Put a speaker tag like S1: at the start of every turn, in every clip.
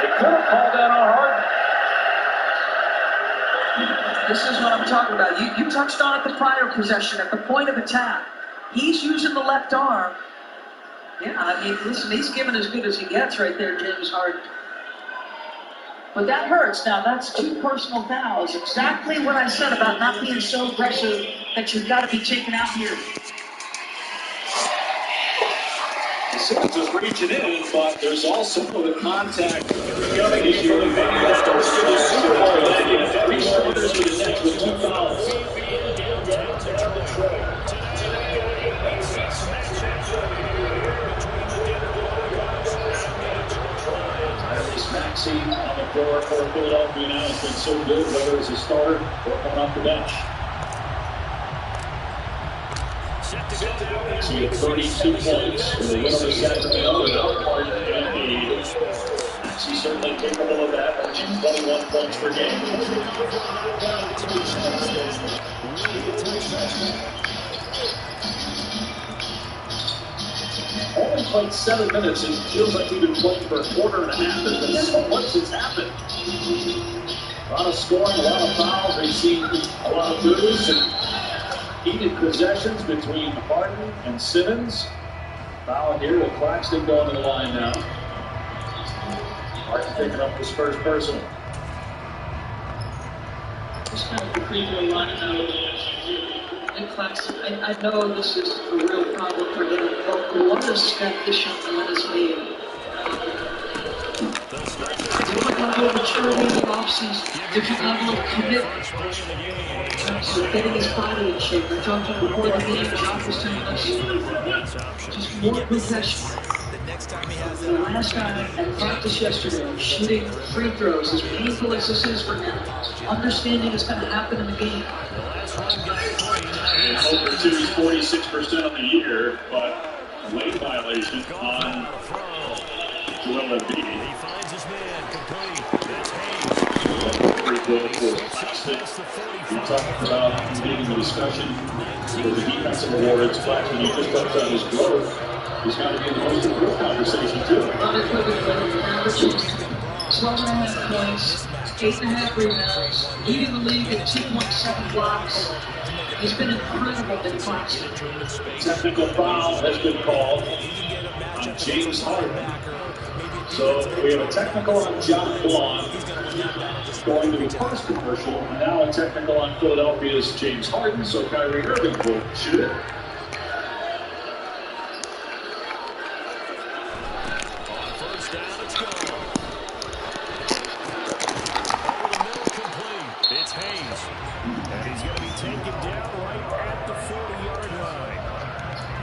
S1: They could have called that on Harden.
S2: This is what I'm talking about. You touched on it the prior possession at the point of attack. He's using the left arm. Yeah, I mean, listen, he's giving as good as he gets right there, James Harden. But that hurts. Now, that's 2 personal fouls. Exactly what I said about not being so aggressive that you've got to be taken out here.
S1: Simmons is reaching in, but there's also the contact coming issue. Three starters for the Nets with 2 fouls. Maxey on the floor for Philadelphia now has been so good, whether it's a starter or coming off the bench. Maxey at 32 points for the win over Sacramento without Harden and Embiid. Maxey certainly capable of that, averaging 21 points per game. Only played 7 minutes and feels like we've been playing for a quarter and a half. There's been so much that's happened. A lot of scoring, a lot of fouls. We've seen a lot of moves and heated possessions between Harden and Simmons. Foul here with Claxton going to the line now. Harden picking up his first personal.
S2: Just kind of free throw line out of the Claxton. I know this is a real problem for him, but what a step this young man has made. Different level of maturity in the offseason, different level of commitment. So getting his body in shape. We talked about before the game, Josh was telling us just more possession. The last guy at practice yesterday, shooting free throws, as painful as this is for him, understanding it's going to happen in the game.
S1: Over 2 is 46% on the year, but late violation on Joel Embiid. He finds his man complete. That's Hayes. We talked about leading the discussion for the defensive awards. Claxton, you just touched on his growth. He's got to be in the most improved conversation, too.
S2: Averaging 12.5 points, 8.5 rebounds, leading the league at 2.7 blocks. He's been incredible in Claxton.
S1: Technical foul has been called on James Harden. So we have a technical on John Blanc going to the first commercial, and now a technical on Philadelphia's James Harden. So Kyrie Irving will shoot it.
S3: It's Hayes, and he's going to be taken down right at the 40-yard line.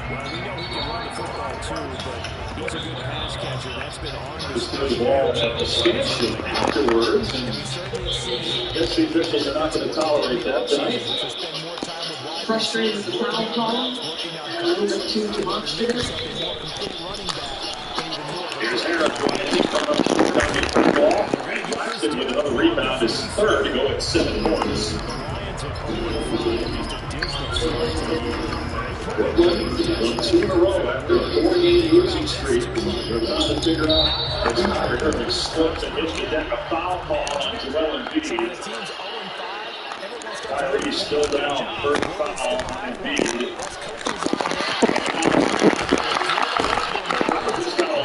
S3: Well, we know he can run the football too, but he's a good pass catcher. That's been on display.
S1: The ball substantially afterwards, and guess the officials are not going to tolerate that tonight.
S2: Frustrated with the foul call, and a little bit too demonstrative.
S1: Here's Harris running in front of the ball. Claxton with another rebound, his third to go at 7 points. Brooklyn won 2 in a row after a 4-game losing streak. They're about to figure out if Kyrie Irving slips and hits the deck. A foul call on Joel Embiid. Kyrie's still down. First foul on Embiid.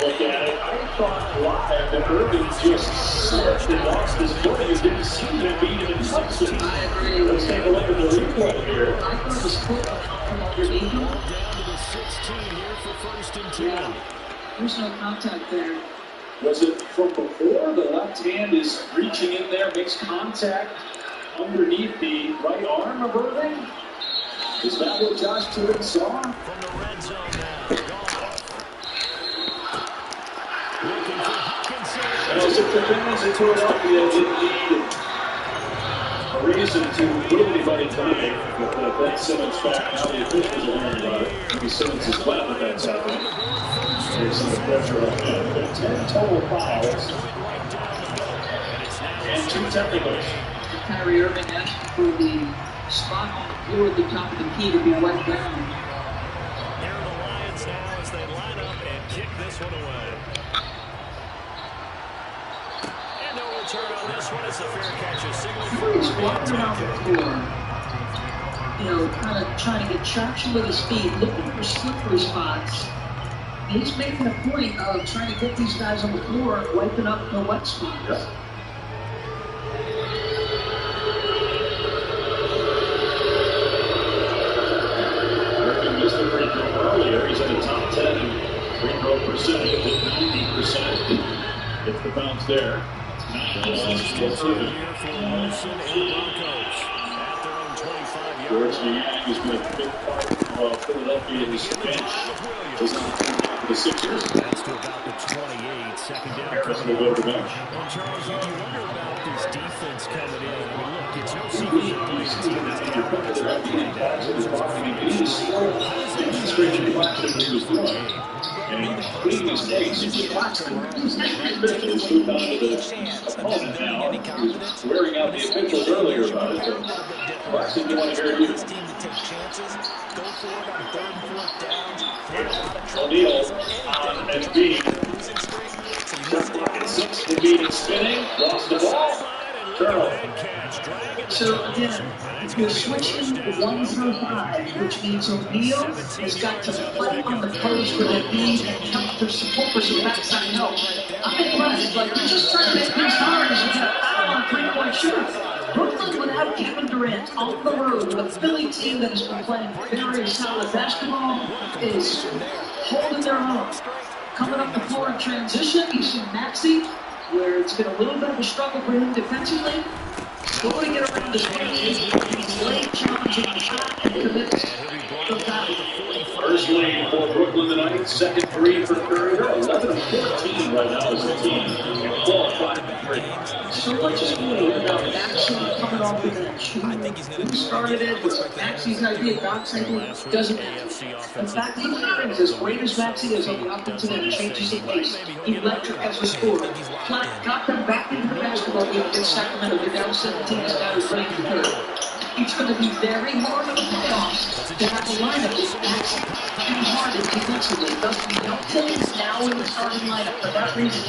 S1: Look at it. I thought live that Irving just slipped and lost his footing. It didn't seem to be even touched it. Let's take a look at the replay here.
S2: I thought his foot from underneath him.
S3: Down to the 16 here for 1st and 10.
S2: There's no contact there.
S1: Was it from before? The left hand is reaching in there, makes contact underneath the right arm of Irving? Is that what Josh Turin saw?
S3: From the red zone now.
S1: Well, if the fans in Philadelphia didn't need a reason to put anybody tonight with Ben Simmons back, now the officials are learning about it. Maybe Simmons is glad that that's happening. There's some pressure on him. But 10 total fouls and 2 technicals.
S2: Kyrie Irving asked for the spot on the floor at the top of the key to be wiped down.
S3: Here are the Lions now as they line up and kick this one away. return on this one. It's a fair catch. A signal
S2: He's walking around the floor, you know, kind of trying to get traction with his feet, looking for slippery spots. And he's making a point of trying to get these guys on the floor and wiping up the wet spots.
S1: Yeah. Missed the free throw earlier. He's in the top 10 in free throw percentage at 90%. Gets the bounce there. George Niang has been a big part of Philadelphia's bench. Was on the Sixers.
S3: That's to about the 28. Second down.
S1: Harrison will go to the bench.
S3: Well, Charles, you wonder about this defense coming in. I mean, look, it's no secret that playing a team that's got a bunch of
S1: demonstration Claxton he was doing. And cleaning his face. Claxton has moved on to the opponent now. He was wearing out the officials earlier about it. Claxton, you want to hear you? O'Neal on Embiid. Shot clock at 6. Embiid is spinning. Lost the ball. Turnover.
S2: So again, we're switching 1 through 5, which means O'Neal has got to fight on the post with Embiid and count their support for some backside help. I'm impressed, like they're just trying to make things hard as we got a foul on 3-point shooter. Brooklyn without Kevin Durant on the road with a Philly team that has been playing very solid basketball is holding their own. Coming up the floor in transition, you see Maxey, where it's been a little bit of a struggle for him defensively. Still going to get around this game. He's late, challenging the shot, and commits the foul.
S1: First lead for Brooklyn tonight. Second three for Curry. They're 11 of 14 right now as a team. 4-5-3.
S2: So much is going to work out. Maxey coming off the bench. Who started it? Was Maxey's idea? Doc simply doesn't matter. In fact, he is as great as Maxey is on the offensive end. Changes the pace. Electric as a scorer. Platt got them back into the basketball game against Sacramento. They're down 17. This guy was ready for third. It's going to be very hard in the playoffs to have a lineup with Maxey and Harden defensively. Thus, Milton is now in the starting lineup for that reason.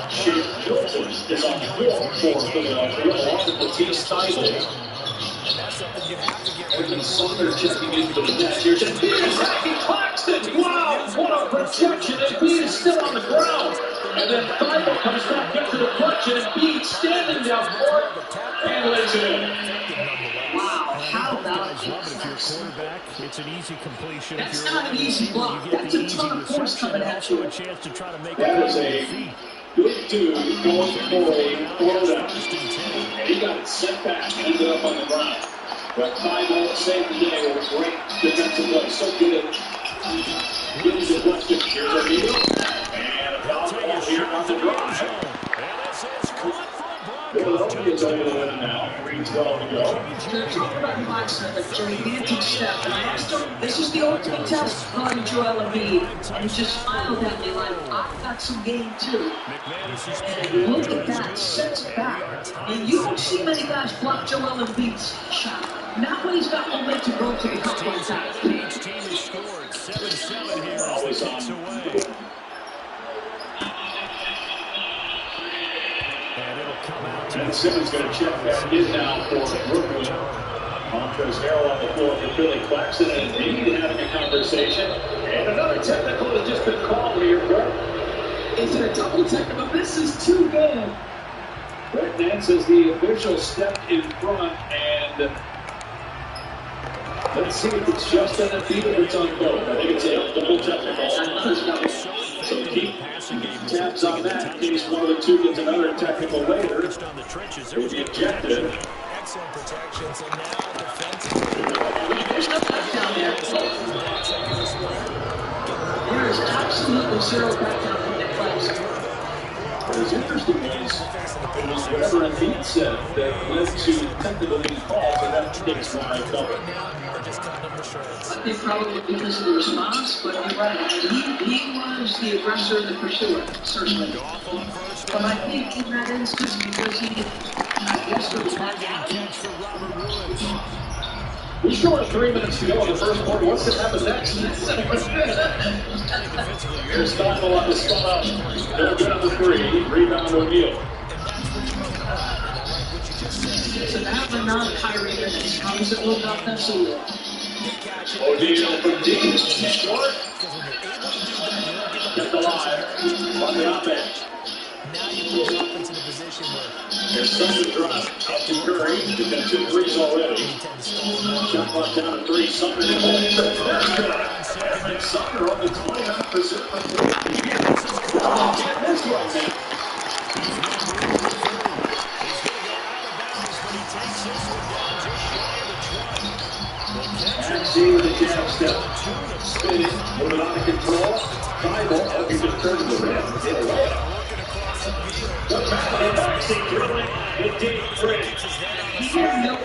S1: Shea Milton is on floor for Philadelphia, along with Matisse Thybulle. Edmund Sumner checking into the net. Here's Embiid attacking Claxton. Wow, what a projection. Embiid is still on the ground. And then Thybulle comes back into the clutch, and Embiid standing down court and lays it in.
S2: Wow, how about
S3: If you're a quarterback, it's an easy completion.
S2: That's not an easy block. That's a ton of force coming at you.
S3: A chance to try to make
S1: That is a good dude going for a throwdown. And he got it sent back and ended up on the ground. But Thybulle saved the day with a great defensive play. So good at getting the question. Here's O'Neal. And a foul ball here on the drive. Philadelphia's over the win now. 3:12 to go.
S2: They're talking about Claxton, a gigantic step. And I asked him, this is the ultimate test on Joel Embiid. And he just smiled at me like, I've got some game too. And look at that, sets back. And you don't see many guys block Joel Embiid's shot. Not when he's got momentum going to the cup like that.
S3: Each team has scored 7-7 here as they takes away.
S1: Ben Simmons going to check back in now for Brooklyn. Montrezl Harrell on the floor for Billy Claxton, and Embiid having a conversation. And another technical has just been called here, Brett.
S2: Is it a double technical? This is too good.
S1: Brett Nance says the official stepped in front, and let's see if it's just on Embiid or it's on both. I think it's a double technical. So keep tabs on that in case one of the two gets another technical later. It will be ejected.
S4: Excellent protection. So now defensively,
S2: There's no back down there. There is absolutely zero back down from Nick Claxton.
S1: What is interesting is whatever Embiid said that led to technical being called, and that takes why I covered.
S2: I think probably because of the response, but you're right. He was the aggressor and the pursuer, certainly. But I think in that instance, because he, I guess, was back down.
S1: We still have 3 minutes to go in the first quarter. What's going to happen next? Here's Thybulle on the spot up. No good on the three. Rebound O'Neal.
S2: instance of having non-Kyrie minutes. How does it look offensively?
S1: O'Neal from deep, short. Get the line on the offense.
S4: Now you put your offense in a position where
S1: There's Sumner drop up to Curry. He's got 2 threes already. Shot clock down to 3. Sumner to hold. That's good. And Sumner on the 29% from 3. Oh, that's what I meant. And seeing the jab step, spinning, moving out of control. Bible, he just turned to the rim. Hit a layup. The boxing drilling, the deep three.
S2: You know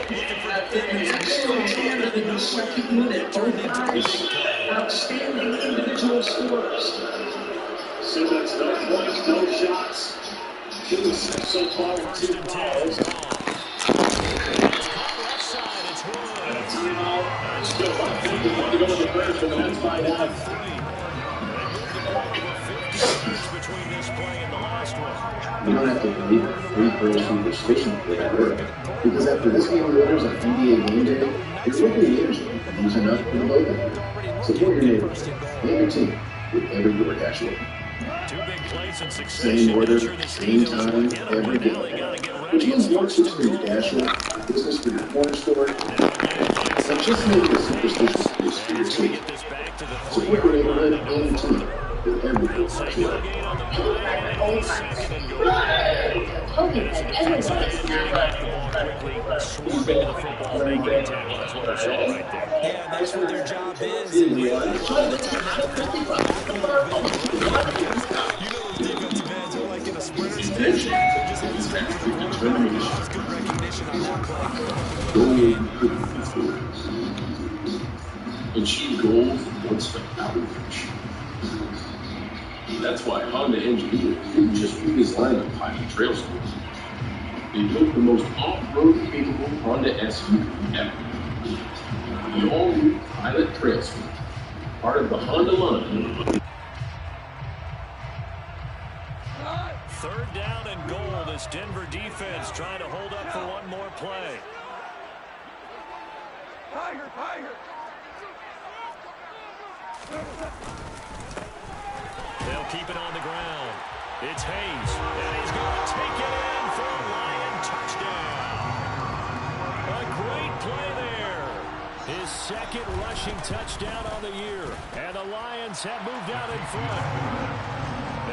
S2: that an excellent tandem in the second unit. Both guys, outstanding individual scorers.
S1: Simmons, no points, no shots. 2 so far with 2 fouls. And a timeout. Still 1:51 to go in the first, and the Nets by 1.
S5: You don't have to believe it. Free throws superstition for that work. Because after this game winners on NBA game day, your local neighbors will use enough for the local. Support your neighbors and your team with every DoorDash order. Same order, same time, every day. Which means more trips for your dasher, business for your corner store, and just make it a superstitious place for your team. Support your neighborhood and your team with every DoorDash order.
S6: Hoping that everyone is
S4: yeah, that's what their job is. And you know the defensive ends are like in a sprinter stage. They're just expecting the quarterback. That's good recognition on that play.
S5: Achieve goals once the outreach. That's why Honda engineers didn't just redesign the Pilot Trail School. They built the most off-road capable Honda SUV ever. The all-new Pilot Trail School, part of the Honda line.
S3: Third down and goal. This Denver defense trying to hold up for one more play. They'll keep it on the ground. It's Hayes, and he's going to take it in for a Lion touchdown. A great play there. His second rushing touchdown on the year, and the Lions have moved out in front.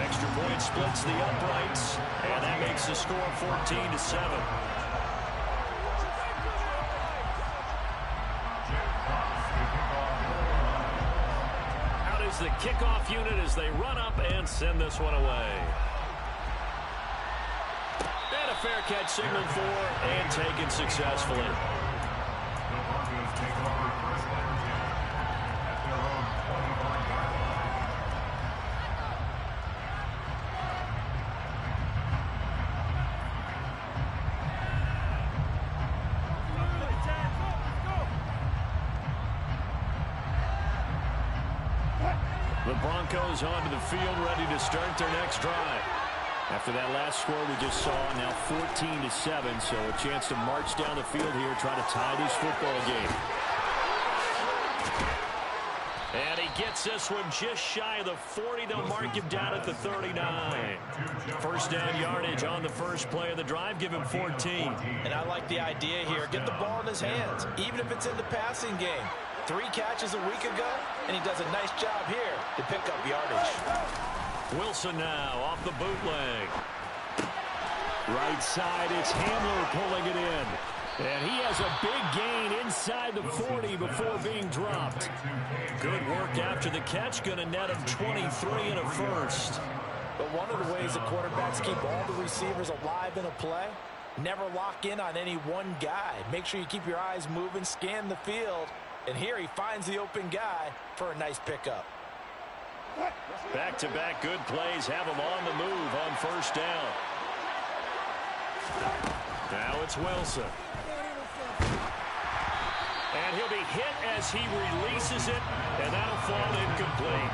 S3: Extra point splits the uprights, and that makes the score 14-7. The kickoff unit as they run up and send this one away. And a fair catch signaled for and taken successfully. The Broncos onto the field, ready to start their next drive. After that last score we just saw, now 14-7, so a chance to march down the field here, try to tie this football game. And he gets this one just shy of the 40. They'll mark him down at the 39. First down yardage on the first play of the drive. Give him 14.
S4: And I like the idea here. Get the ball in his hands, even if it's in the passing game. 3 catches a week ago, and he does a nice job here to pick up yardage.
S3: Wilson now off the bootleg. Right side, it's Hamler pulling it in. And he has a big gain inside the 40 before being dropped. Good work after the catch. Going to net him 23 and a first.
S4: But one of the ways the quarterbacks keep all the receivers alive in a play, never lock in on any one guy. Make sure you keep your eyes moving, scan the field. And here he finds the open guy for a nice pickup.
S3: Back-to-back good plays have him on the move on first down. Now it's Wilson. And he'll be hit as he releases it, and that'll fall incomplete.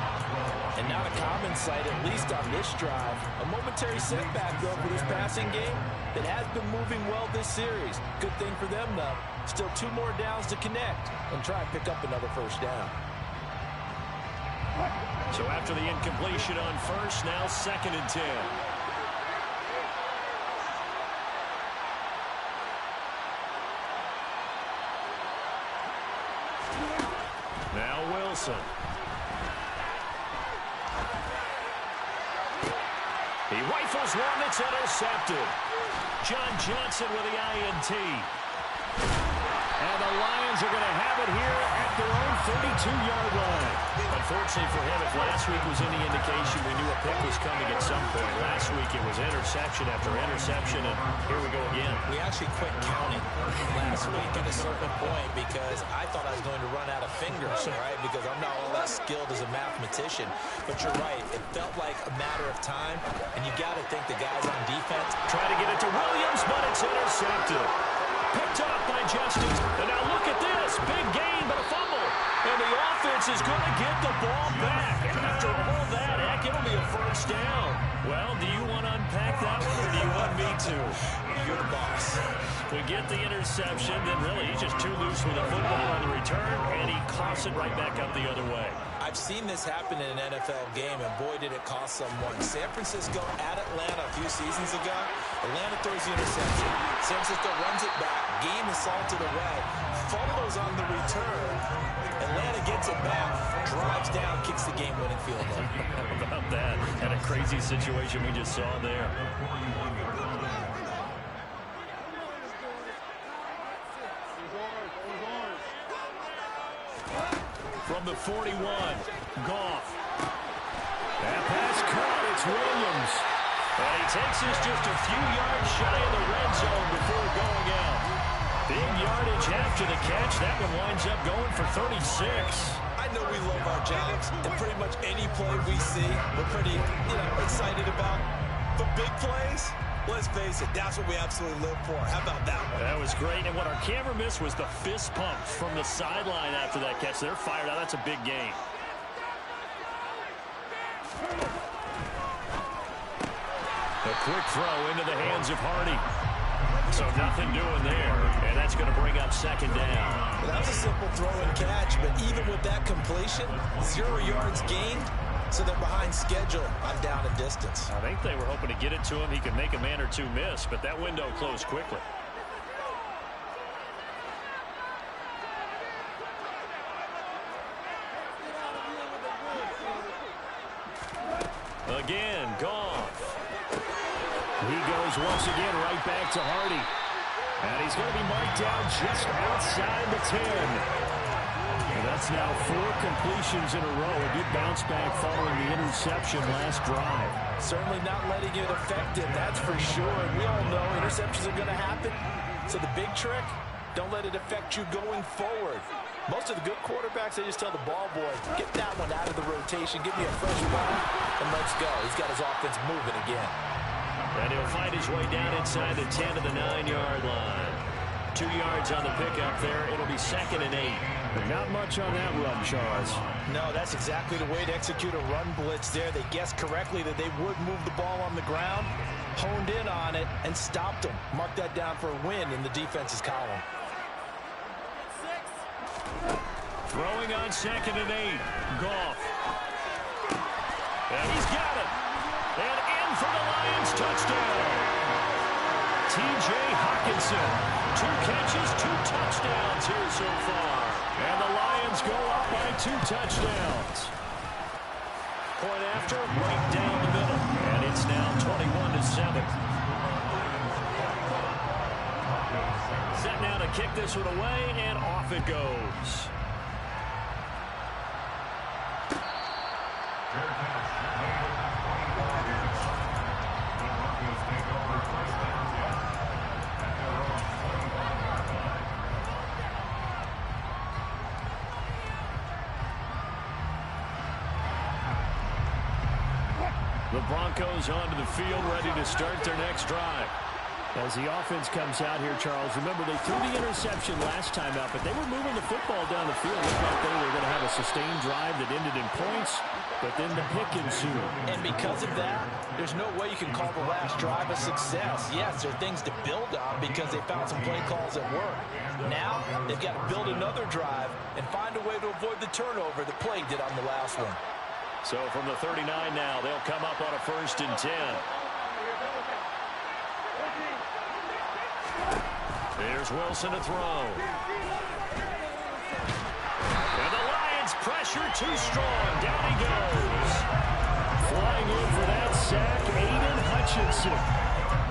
S4: And not a common sight, at least on this drive. A momentary setback, though, for this passing game that has been moving well this series. Good thing for them, though. Still 2 more downs to connect and try and pick up another first down.
S3: So after the incompletion on first, now 2nd and 10. Now Wilson. He rifles one that's intercepted. John Johnson with the INT. And the Lions are going to have it here at their own 32-yard line. Unfortunately for him, if last week was any indication, we knew a pick was coming at some point. Last week it was interception after interception, and here we go again.
S4: We actually quit counting last week at a certain point because I thought I was going to run out of fingers, right? Because I'm not all that skilled as a mathematician. But you're right. It felt like a matter of time, and you got to think the guys on defense
S3: try to get it to Williams, but it's intercepted. Picked up by Justice. And now look at this. Big gain, but a fumble. And the offense is going to get the ball back. And after all that, heck, it'll be a first down. Well, do you want to unpack that one, or do you want me to?
S4: You're the boss.
S3: We get the interception, then really he's just too loose with the football on the return, and he coughs it right back up the other way.
S4: I've seen this happen in an NFL game, and boy, did it cost someone. San Francisco at Atlanta a few seasons ago. Atlanta throws the interception. San Francisco runs it back. Game is salted away. Fumbles on the return. Atlanta gets it back, drives down, kicks the game-winning field goal.
S3: How about that? And a crazy situation we just saw there. From the 41, Goff. That pass caught, it's Williams. And he takes us just a few yards shy of the red zone before going out. Big yardage after the catch. That one winds up going for 36.
S4: I know we love our jobs, and pretty much any play we see, we're pretty, excited about. But big plays, let's face it, that's what we absolutely live for. How about that one?
S3: That was great, and what our camera missed was the fist pump from the sideline after that catch. They're fired out. That's a big gain. A quick throw into the hands of Hardy. So nothing doing there, and that's going to bring up 2nd down.
S4: Well, that was a simple throw and catch, but even with that completion, 0 yards gained, so they're behind schedule on down and distance.
S3: I think they were hoping to get it to him. He could make a man or two miss, but that window closed quickly. Again, Goff. He goes once again right back to Hardy. And he's going to be marked down just outside the 10. And that's now 4 completions in a row. A good bounce back following the interception last drive.
S4: Certainly not letting it affect him, that's for sure. And we all know interceptions are going to happen. So the big trick, don't let it affect you going forward. Most of the good quarterbacks, they just tell the ball boy, get that one out of the rotation, give me a fresh ball, and let's go. He's got his offense moving again.
S3: And he'll fight his way down inside the 10 to the 9-yard line. 2 yards on the pickup there. It'll be 2nd and 8. But not much on that run, Charles.
S4: No, that's exactly the way to execute a run blitz there. They guessed correctly that they would move the ball on the ground, honed in on it, and stopped them. Mark that down for a win in the defense's column.
S3: Throwing on 2nd and 8. Goff. And he's got it. And in for the Lions touchdown. T.J. Hockenson. 2 catches, 2 touchdowns here so far. And the Lions go up by 2 touchdowns. Point after, right down the middle. And it's now 21-7. Set now to kick this one away, and off it goes. The Broncos onto the field, ready to start their next drive. As the offense comes out here, Charles, remember they threw the interception last time out, but they were moving the football down the field. Looked like they were going to have a sustained drive that ended in points, but then the pick ensued.
S4: And because of that, there's no way you can call the last drive a success. Yes, there are things to build on because they found some play calls that work. Now, they've got to build another drive and find a way to avoid the turnover that plagued it on the last one.
S3: So from the 39 now, they'll come up on a 1st and 10. There's Wilson to throw. And the Lions pressure too strong. Down he goes. Flying in for that sack, Aiden Hutchinson.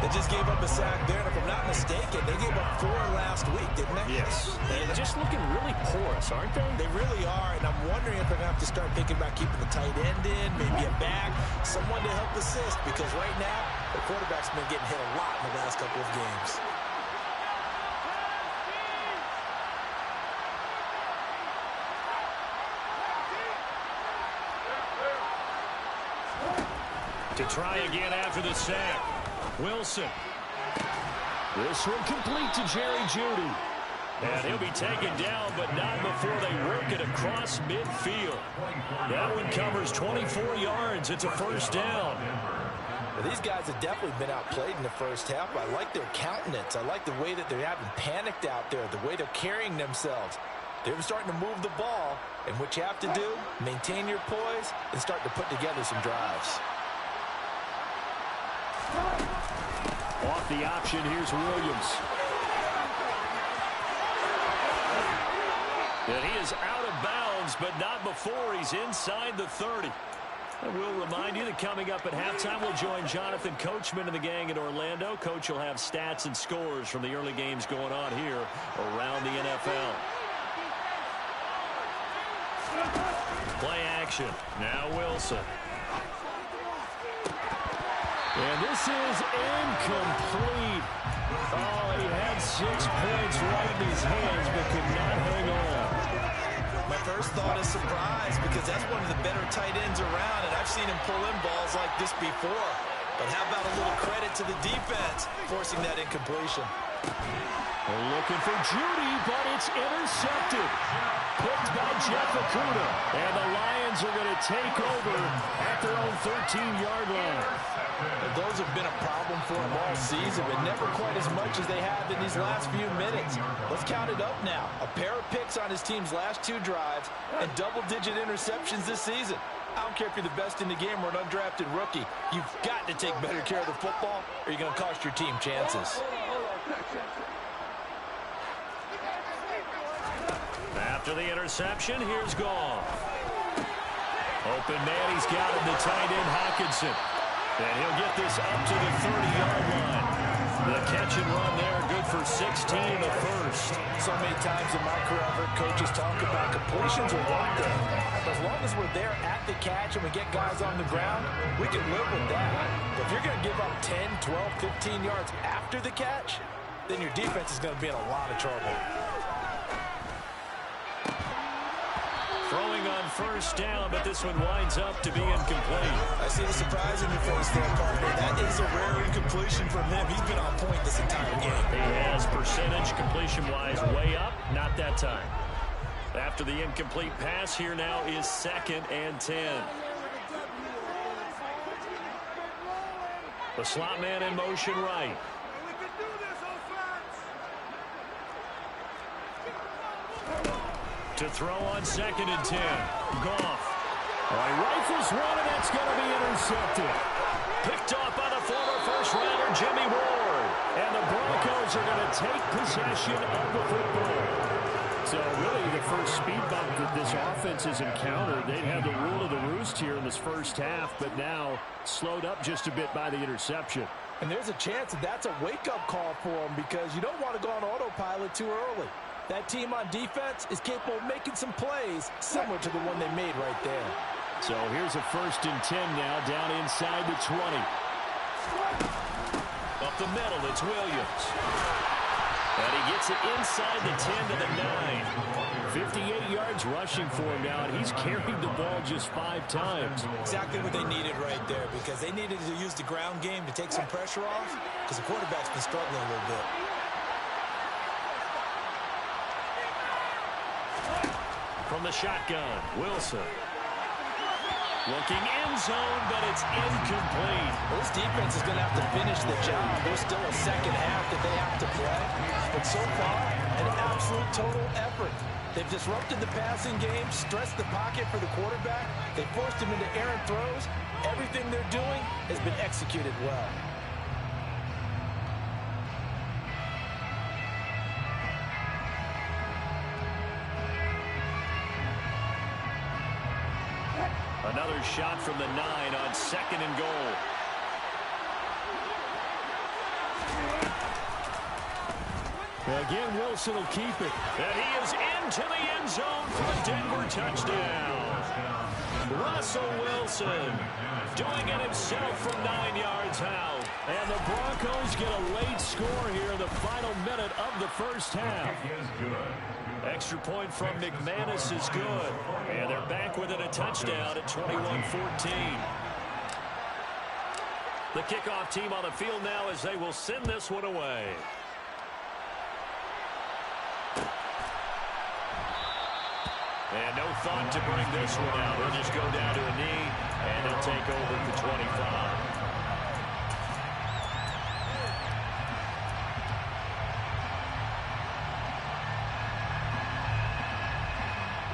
S4: They just gave up a sack there, and if I'm not mistaken, they gave up 4 last week, didn't they?
S3: Yes. They're just looking really porous, aren't they?
S4: They really are, and I'm wondering if they're going to have to start thinking about keeping the tight end in, maybe a back, someone to help assist, because right now, the quarterback's been getting hit a lot in the last couple of games.
S3: To try again after the sack. Wilson. This one complete to Jerry Jeudy. And he'll be taken down, but not before they work it across midfield. That one covers 24 yards. It's a 1st down.
S4: Well, these guys have definitely been outplayed in the first half. I like their countenance. I like the way that they haven't panicked out there, the way they're carrying themselves. They're starting to move the ball, and what you have to do, maintain your poise and start to put together some drives.
S3: Off the option, here's Williams. And he is out of bounds, but not before he's inside the 30. And we'll remind you that coming up at halftime, we'll join Jonathan Coachman and the gang in Orlando. Coach will have stats and scores from the early games going on here around the NFL. Play action. Now Wilson. And this is incomplete. Oh, he had 6 points right in his hands, but could not hang on.
S4: My first thought is surprise, because that's one of the better tight ends around, and I've seen him pull in balls like this before. But how about a little credit to the defense forcing that incompletion?
S3: They're looking for Jeudy, but it's intercepted. Picked by Jeff Okudah. And the Lions are going to take over at their own 13-yard line.
S4: And those have been a problem for them all season, but never quite as much as they have in these last few minutes. Let's count it up now. A pair of picks on his team's last 2 drives and double-digit interceptions this season. I don't care if you're the best in the game or an undrafted rookie. You've got to take better care of the football or you're going to cost your team chances.
S3: After the interception, here's Goff. Open man, he's got him, the tight end Hawkinson. And he'll get this up to the 30-yard line. The catch and run there, good for 16 in the first.
S4: So many times in my career, I've heard coaches talk about completions are one thing. But as long as we're there at the catch and we get guys on the ground, we can live with that. But if you're going to give up 10, 12, 15 yards after the catch, then your defense is going to be in a lot of trouble.
S3: Throwing on 1st down, but this one winds up to be incomplete.
S4: I see the surprise in your face there, partner. That is a rare incompletion from him. He's been on point this entire game.
S3: He has percentage completion-wise way up, not that time. After the incomplete pass, here now is 2nd and 10. The slot man in motion right. To throw on 2nd and 10. Goff. He rifles one, and that's going to be intercepted. Picked off by the former first-rounder Jimmy Ward. And the Broncos are going to take possession of the football. So really the first speed bump that this offense has encountered. They'd had the rule of the roost here in this first half, but now slowed up just a bit by the interception.
S4: And there's a chance that that's a wake-up call for them because you don't want to go on autopilot too early. That team on defense is capable of making some plays similar to the one they made right there.
S3: So here's a 1st and 10 now down inside the 20. Up the middle, it's Williams. And he gets it inside the 10 to the 9. 58 yards rushing for him now, and he's carried the ball just 5 times.
S4: Exactly what they needed right there, because they needed to use the ground game to take some pressure off, because the quarterback's been struggling a little bit.
S3: From the shotgun, Wilson. Looking end zone, but it's incomplete.
S4: Well, this defense is going to have to finish the job. There's still a second half that they have to play. But so far, an absolute total effort. They've disrupted the passing game, stressed the pocket for the quarterback. They forced him into errant throws. Everything they're doing has been executed well.
S3: Another shot from the 9 on 2nd and goal. Again, Wilson will keep it. And he is into the end zone for a Denver touchdown. Russell Wilson doing it himself from 9 yards out. And the Broncos get a late score here in the final minute of the first half. Extra point from McManus is good. And they're back within a touchdown at 21-14. The kickoff team on the field now as they will send this one away. And no thought to bring this one out. They'll just go down to a knee, and they'll take over at the 25.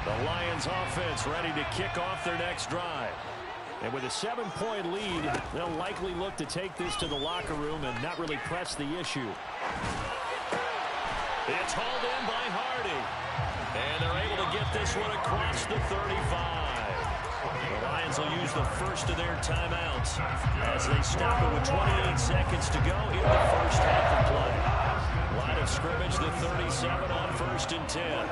S3: The Lions offense ready to kick off their next drive. And with a 7-point lead, they'll likely look to take this to the locker room and not really press the issue. It's hauled in by Hardy. And they're able to get this one across the 35. The Lions will use the first of their timeouts as they stop it with 28 seconds to go in the first half of play. Line of scrimmage, the 37 on 1st and 10.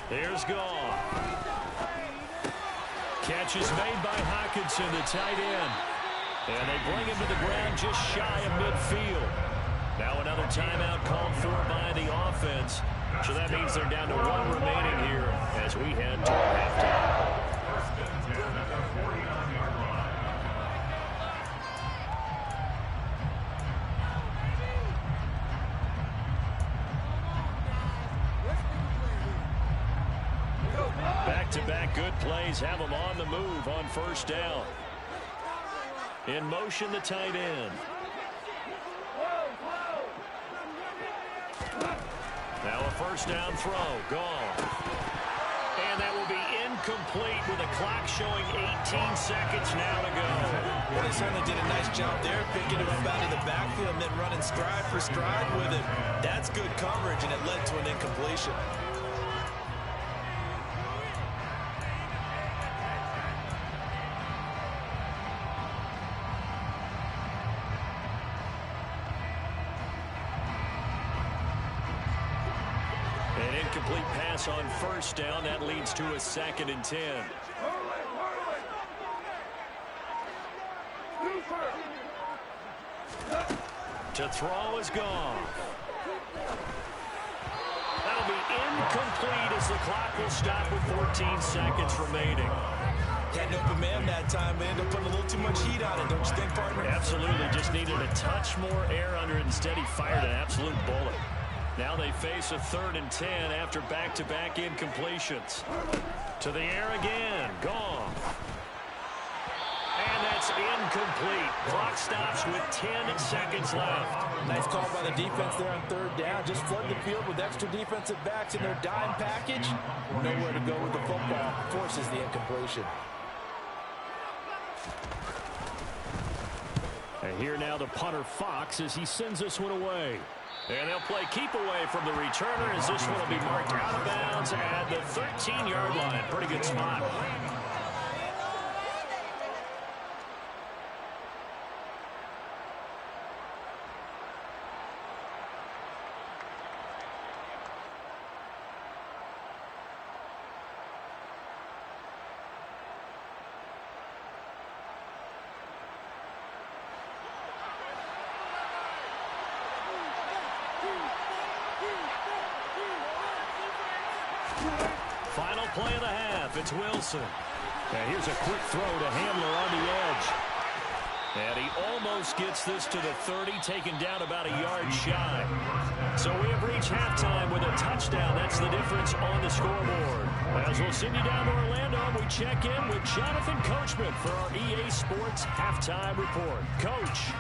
S3: Here's Goff. Catch is made by Hockenson, the tight end. And they bring him to the ground just shy of midfield. Now another timeout called for by the offense. So that means they're down to 1 remaining here as we head to halftime. Back-to-back good plays have them on the move on 1st down. In motion, the tight end. Now a 1st down throw. Gone. And that will be incomplete with the clock showing 18 seconds now to go.
S4: Well, they certainly did a nice job there, picking him up out of the backfield and then running stride for stride with it. That's good coverage, and it led to an incompletion.
S3: An incomplete pass on 1st down. That leads to a 2nd and 10. To throw is gone. That'll be incomplete as the clock will stop with 14 seconds remaining.
S4: Had an open man that time, but ended up putting a little too much heat on it, don't you think, partner?
S3: Absolutely. Just needed a touch more air under it. Instead, he fired an absolute bullet. Now they face a 3rd and 10 after back-to-back incompletions. To the air again. Gone. And that's incomplete. Clock stops with 10 seconds left.
S4: Nice call by the defense there on 3rd down. Just flood the field with extra defensive backs in their dime package. Nowhere to go with the football. Forces the incompletion.
S3: And here now the punter Fox as he sends this one away. And they'll play keep away from the returner as this one will be marked out of bounds at the 13-yard line. Pretty good spot. play of the half. It's Wilson. And here's a quick throw to Hamler on the edge. And he almost gets this to the 30, taken down about a yard shy. So we have reached halftime with a touchdown. That's the difference on the scoreboard. As we'll send you down to Orlando, we check in with Jonathan Coachman for our EA Sports Halftime Report. Coach.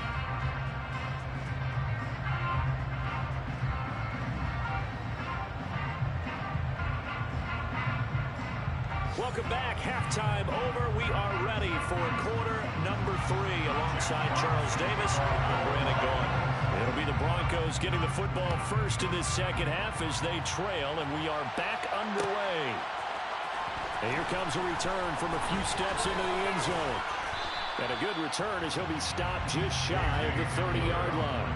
S3: Welcome back. Halftime over. We are ready for quarter number 3 alongside Charles Davis and Brandon Gaudin. It'll be the Broncos getting the football first in this second half as they trail, and we are back underway. And here comes a return from a few steps into the end zone. And a good return as he'll be stopped just shy of the 30-yard line.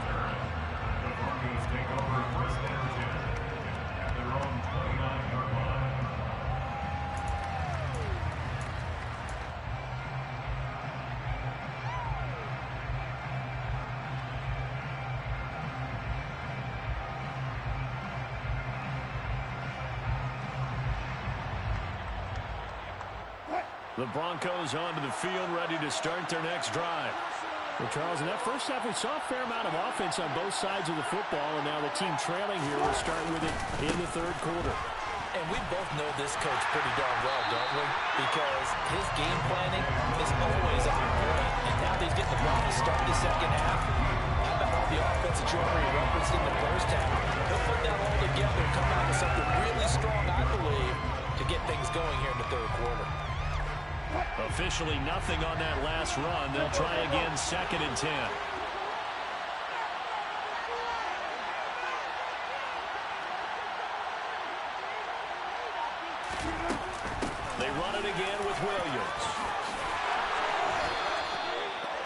S3: The Broncos onto the field, ready to start their next drive. Well, Charles, in that first half, we saw a fair amount of offense on both sides of the football, and now the team trailing here will start with it in the third quarter.
S4: And we both know this coach pretty darn well, don't we? Because his game planning is always on point. And now that he's getting the ball to start the second half, how about all the offense that you already referenced in the first half? He'll put that all together and come out with something really strong, I believe, to get things going here in the third quarter.
S3: Officially nothing on that last run. They'll try again, 2nd and 10. They run it again with Williams.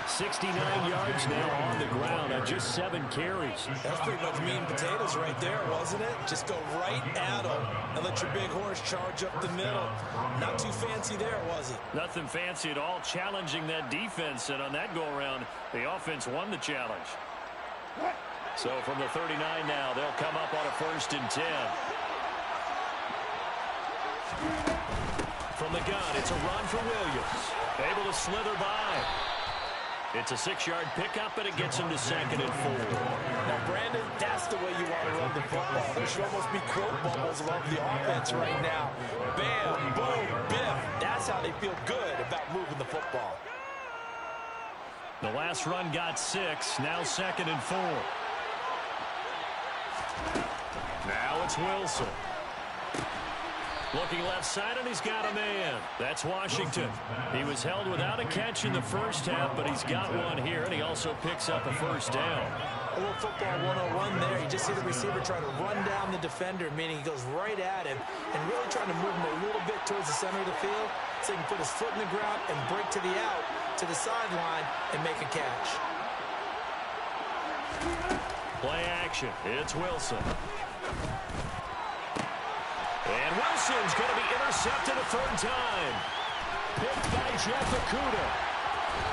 S3: 69 yards now on the ground on just 7 carries.
S4: That's pretty much meat and potatoes right there, wasn't it? Just go right at them and let your big horse charge up the middle. Not too fancy there, was it?
S3: Nothing fancy at all, challenging that defense, and on that go-around, the offense won the challenge. So from the 39 now, they'll come up on a 1st and 10. From the gun, it's a run for Williams. Able to slither by. It's a 6-yard pickup, and it gets him to 2nd and 4.
S4: Now, Brandon, that's the way you want to run the football. There should almost be quote bubbles above the offense right now. Bam, boom, biff. That's how they feel good about moving the football.
S3: The last run got 6. Now 2nd and 4. Now it's Wilson. Looking left side, and he's got a man. That's Washington. He was held without a catch in the first half, but he's got one here, and he also picks up a 1st down.
S4: A little football 101 there. You just see the receiver try to run down the defender, meaning he goes right at him and really trying to move him a little bit towards the center of the field so he can put his foot in the ground and break to the out, to the sideline, and make a catch.
S3: Play action. It's Wilson. And Wilson's going to be intercepted a 3rd time. Picked by Jeff Okudah.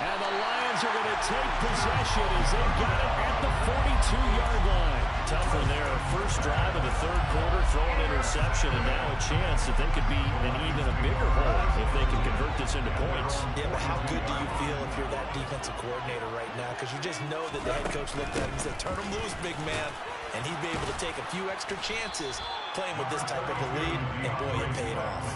S3: And the Lions are going to take possession as they got it at the 42-yard line. Tough one there. First drive of the 3rd quarter, throw an interception, and now a chance that they could be in even a bigger hole if they can convert this into points.
S4: Yeah, but how good do you feel if you're that defensive coordinator right now? Because you just know that the head coach looked at him and said, turn him loose, big man. And he'd be able to take a few extra chances playing with this type of a lead, and boy, it paid off.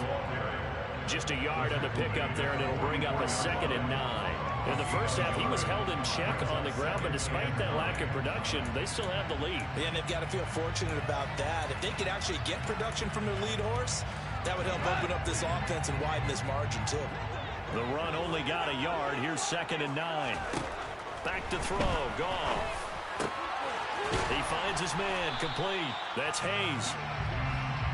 S3: Just a yard on the pickup there, and it'll bring up a 2nd and 9. In the first half, he was held in check on the ground, but despite that lack of production, they still have the lead.
S4: Yeah, and they've got to feel fortunate about that. If they could actually get production from their lead horse, that would help open up this offense and widen this margin, too.
S3: The run only got a yard. Here's 2nd and 9. Back to throw. Goff. He finds his man, complete. That's Hayes.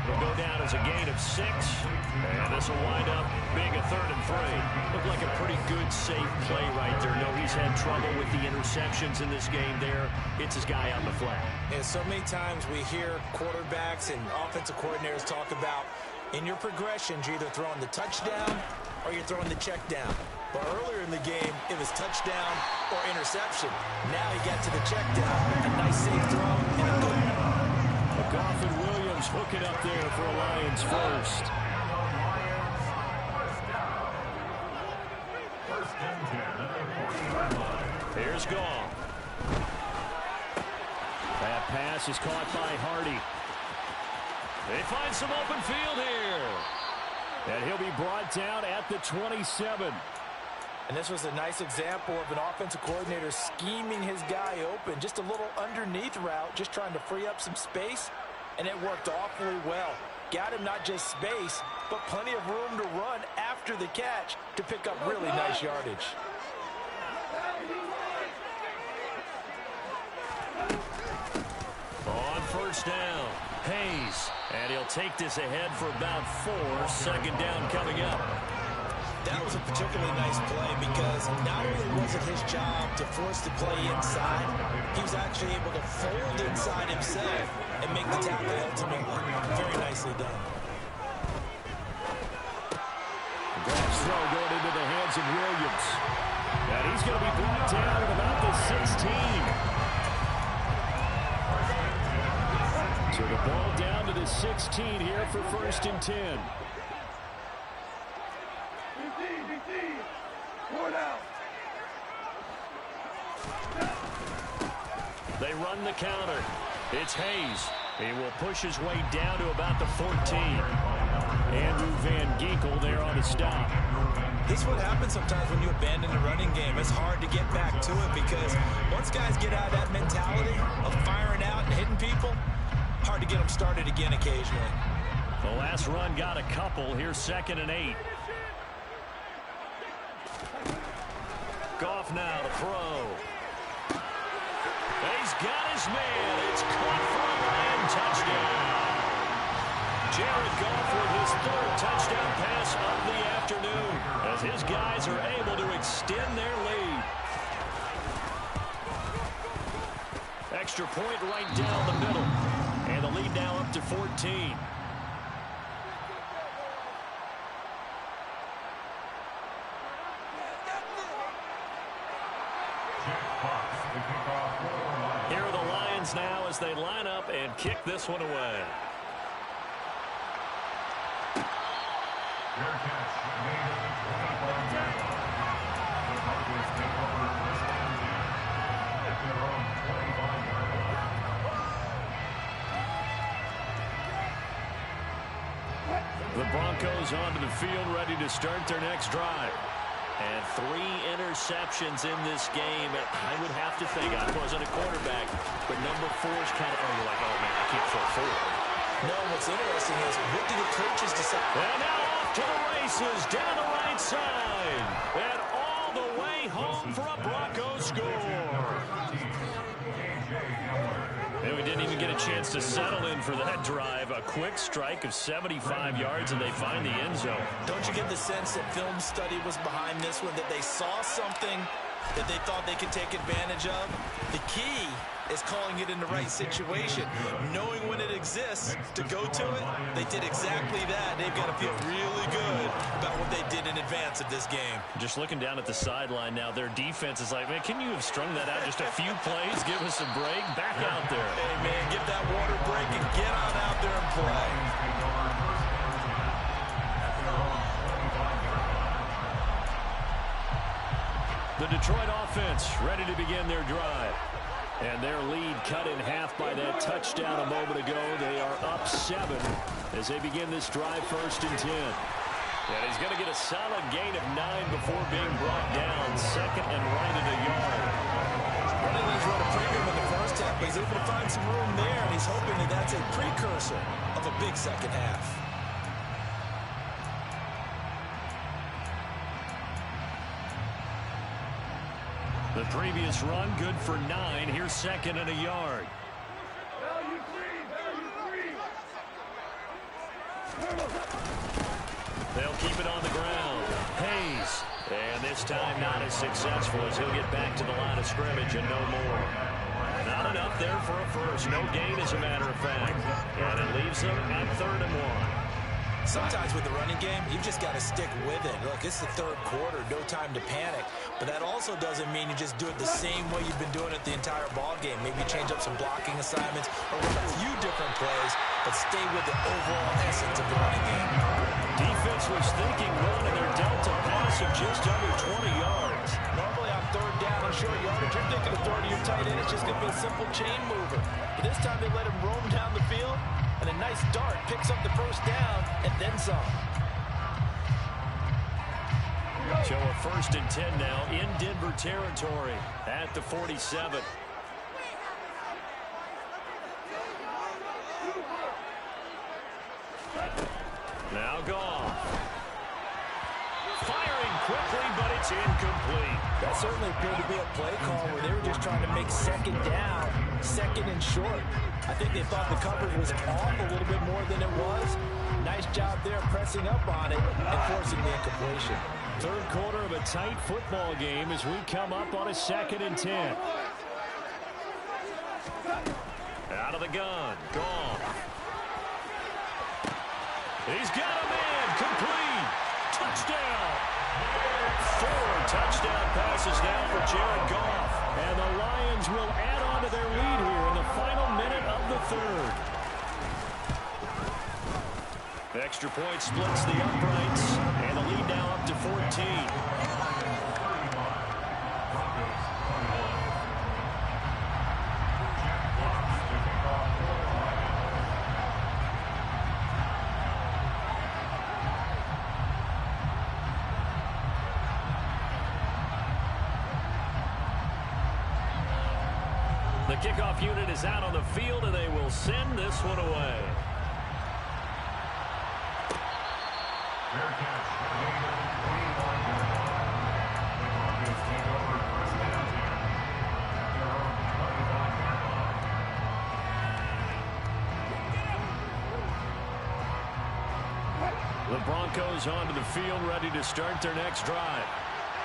S3: It'll go down as a gain of 6. And this will wind up being a 3rd and 3. Looked like a pretty good, safe play right there. No, he's had trouble with the interceptions in this game there. It's his guy on the flat.
S4: And so many times we hear quarterbacks and offensive coordinators talk about in your progressions, you're either throwing the touchdown or you're throwing the check down. But earlier in the game, it was touchdown or interception. Now he got to the check down. A nice safe throw and a good one.
S3: Goff and Williams hook it up there for a Lions 1st. Here's Goff. That pass is caught by Hardy. They find some open field here. And he'll be brought down at the 27.
S4: And this was a nice example of an offensive coordinator scheming his guy open. Just a little underneath route, just trying to free up some space. And it worked awfully well. Got him not just space, but plenty of room to run after the catch to pick up really nice yardage.
S3: On first down, Hayes. And he'll take this ahead for about 4. Second down coming up.
S4: That was a particularly nice play because not only was it his job to force the play inside, he was actually able to fold inside himself and make the tackle ultimately. Very nicely done.
S3: Grab's throw going into the hands of Williams. And he's going to be brought down at about the 16. So the ball down to the 16 here for 1st and 10. They run the counter. It's Hayes. He will push his way down to about the 14. Andrew Van Ginkel there on the stop.
S4: This is what happens sometimes when you abandon the running game. It's hard to get back to it because once guys get out of that mentality of firing out and hitting people, hard to get them started again occasionally.
S3: The last run got a couple. Here's 2nd and 8. Goff now to throw. He's got his man. It's caught for a Lion touchdown. Jared Goff with his 3rd touchdown pass of the afternoon as his guys are able to extend their lead. Extra point right down the middle. And the lead now up to 14. Here are the Lions now as they line up and kick this one away. The Broncos onto the field ready to start their next drive. And 3 interceptions in this game. I would have to think, I wasn't a quarterback, but number 4 is kind of, you're like, oh man, I can't throw 4.
S4: No, what's interesting is, what do the coaches decide?
S3: And now off to the races, down the right side. And all the way home for a Broncos score. And we didn't even get a chance to settle in for that drive. A quick strike of 75 yards, and they find the end zone.
S4: Don't you get the sense that film study was behind this one, that they saw something that they thought they could take advantage of? The key is calling it in the right situation, knowing when it exists to go to it. They did exactly that. They've got to feel really good about what they did in advance of this game.
S3: Just looking down at the sideline now, their defense is like, man, can you have strung that out just a few plays? Give us a break. Back out there.
S4: Hey, man, give that water break and get on out there and play.
S3: The Detroit offense ready to begin their drive. And their lead cut in half by that touchdown a moment ago. They are up 7 as they begin this drive 1st and 10. And he's going to get a solid gain of 9 before being brought down. 2nd and right at a yard.
S4: Running leads run a premium in the first half, but he's able to find some room there, and he's hoping that that's a precursor of a big second half.
S3: The previous run, good for 9. Here's 2nd and a yard. They'll keep it on the ground. Hayes. And this time not as successful as he'll get back to the line of scrimmage and no more. Not enough there for a first. No gain, as a matter of fact. And it leaves them at 3rd and 1.
S4: Sometimes with the running game, you've just got to stick with it. Look, it's the 3rd quarter, no time to panic. But that also doesn't mean you just do it the same way you've been doing it the entire ball game. Maybe change up some blocking assignments or run a few different plays, but stay with the overall essence of the running game.
S3: Defense was thinking run, and they're dealt a pass of just under 20 yards.
S4: Normally I'm third down and short yardage, you're thinking of throwing to your tight end. It's just going to be a simple chain mover. But this time they let him roam down the field, and a nice dart picks up the first down and then some.
S3: So a 1st and 10 now in Denver territory at the 47. Now Goff. Firing quickly, but it's incomplete.
S4: That certainly appeared to be a play call where they were just trying to make second down, second and short. I think they thought the coverage was off a little bit more than it was. Nice job there pressing up on it and forcing the incompletion.
S3: Third quarter of a tight football game as we come up on a 2nd and 10. Out of the gun. Goff. He's got a man. Complete. Touchdown. 4 touchdown passes now for Jared Goff. And the Lions will add on to their lead here in the final minute of the third. The extra point splits the uprights. And the lead now up to 14. The kickoff unit is out on the field, and they will send this one away. The Broncos onto the field, ready to start their next drive.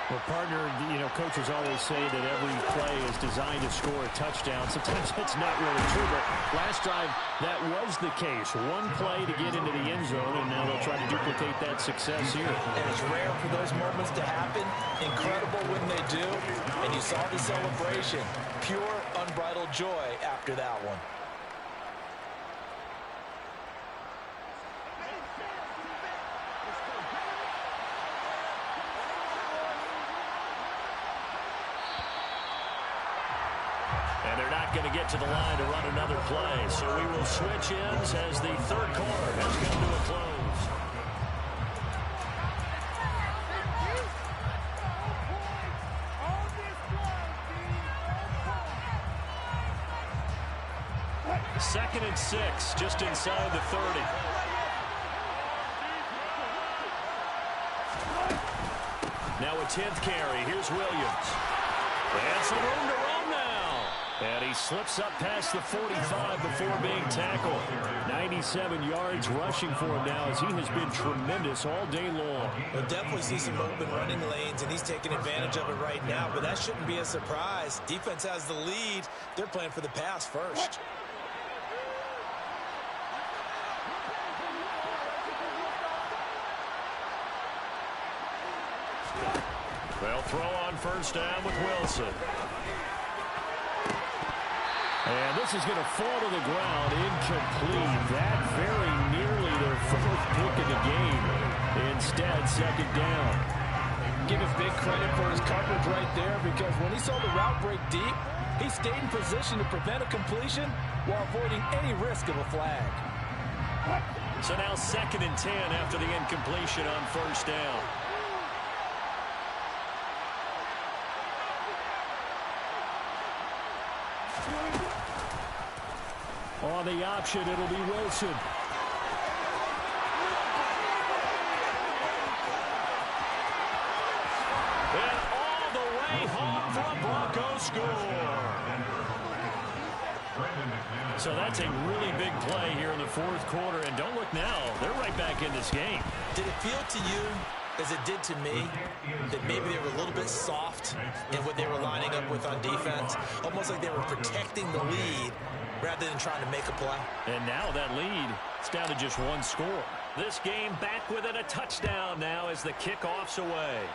S3: Well, partner, coaches always say that every play is designed to score a touchdown. Sometimes that's not really true, but last drive, that was the case. One play to get into the end zone, and now they'll try to duplicate that success here.
S4: And it's rare for those moments to happen. Incredible when they do. And you saw the celebration. Pure, unbridled joy after that one.
S3: And they're not going to get to the line to run another play. So we will switch ends as the third quarter has come to a close. Second and 6, just inside the 30. Now a 10th carry. Here's Williams. And some room to run now. And he slips up past the 45 before being tackled. 97 yards rushing for him now as he has been tremendous all day long.
S4: We'll definitely see some open running lanes, and he's taking advantage of it right now, but that shouldn't be a surprise. Defense has the lead. They're playing for the pass first.
S3: They'll throw on first down with Wilson. And this is going to fall to the ground, incomplete. That very nearly their 4th pick of the game. Instead, second down.
S4: Give him big credit for his coverage right there, because when he saw the route break deep, he stayed in position to prevent a completion while avoiding any risk of a flag.
S3: So now 2nd and 10 after the incompletion on first down. On the option, it'll be Wilson. And all the way home for a Broncos score. So that's a really big play here in the 4th quarter. And don't look now, they're right back in this game.
S4: Did it feel to you, as it did to me, that maybe they were a little bit soft in what they were lining up with on defense? Almost like they were protecting the lead rather than trying to make a play.
S3: And now that lead, it's down to just one score. This game back within a touchdown now as the kickoff's away.